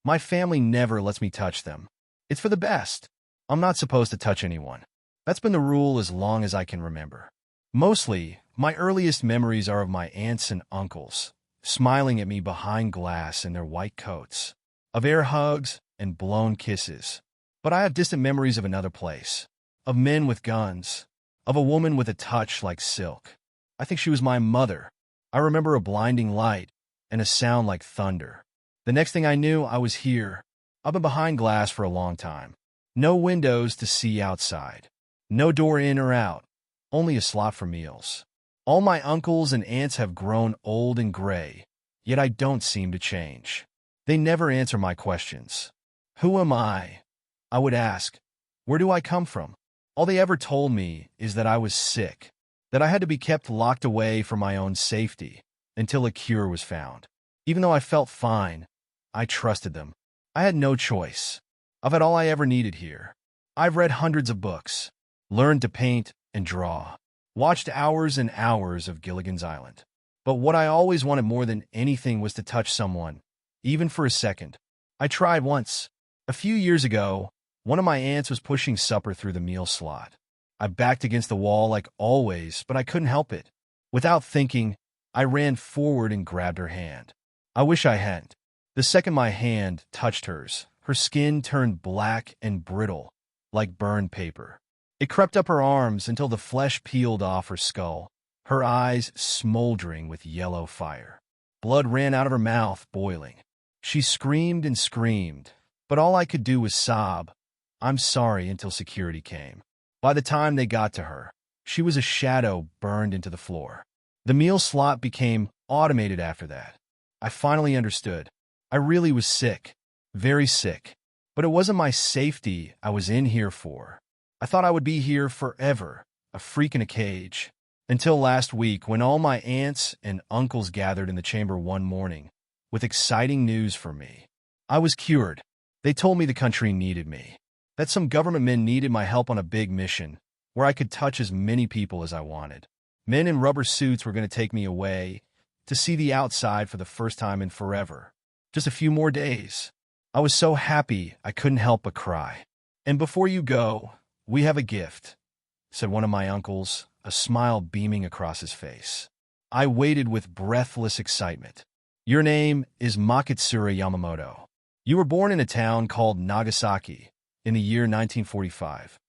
My family never lets me touch them. It's for the best. I'm not supposed to touch anyone. That's been the rule as long as I can remember. Mostly, my earliest memories are of my aunts and uncles, smiling at me behind glass in their white coats, of air hugs and blown kisses. But I have distant memories of another place, of men with guns, of a woman with a touch like silk. I think she was my mother. I remember a blinding light and a sound like thunder. The next thing I knew, I was here. I've been behind glass for a long time. No windows to see outside. No door in or out. Only a slot for meals. All my uncles and aunts have grown old and gray, yet I don't seem to change. They never answer my questions. Who am I? I would ask. Where do I come from? All they ever told me is that I was sick, that I had to be kept locked away for my own safety until a cure was found. Even though I felt fine, I trusted them. I had no choice. I've had all I ever needed here. I've read hundreds of books, learned to paint and draw, watched hours and hours of Gilligan's Island. But what I always wanted more than anything was to touch someone, even for a second. I tried once. A few years ago, one of my aunts was pushing supper through the meal slot. I backed against the wall like always, but I couldn't help it. Without thinking, I ran forward and grabbed her hand. I wish I hadn't. The second my hand touched hers, her skin turned black and brittle, like burned paper. It crept up her arms until the flesh peeled off her skull, her eyes smoldering with yellow fire. Blood ran out of her mouth, boiling. She screamed and screamed, but all I could do was sob, "I'm sorry," until security came. By the time they got to her, she was a shadow burned into the floor. The meal slot became automated after that. I finally understood. I really was sick, very sick. But it wasn't my safety I was in here for. I thought I would be here forever, a freak in a cage. Until last week, when all my aunts and uncles gathered in the chamber one morning with exciting news for me. I was cured. They told me the country needed me, that some government men needed my help on a big mission where I could touch as many people as I wanted. Men in rubber suits were going to take me away to see the outside for the first time in forever. Just a few more days. I was so happy I couldn't help but cry. "And before you go, we have a gift," said one of my uncles, a smile beaming across his face. I waited with breathless excitement. "Your name is Makitsura Yamamoto. You were born in a town called Nagasaki in the year 1945.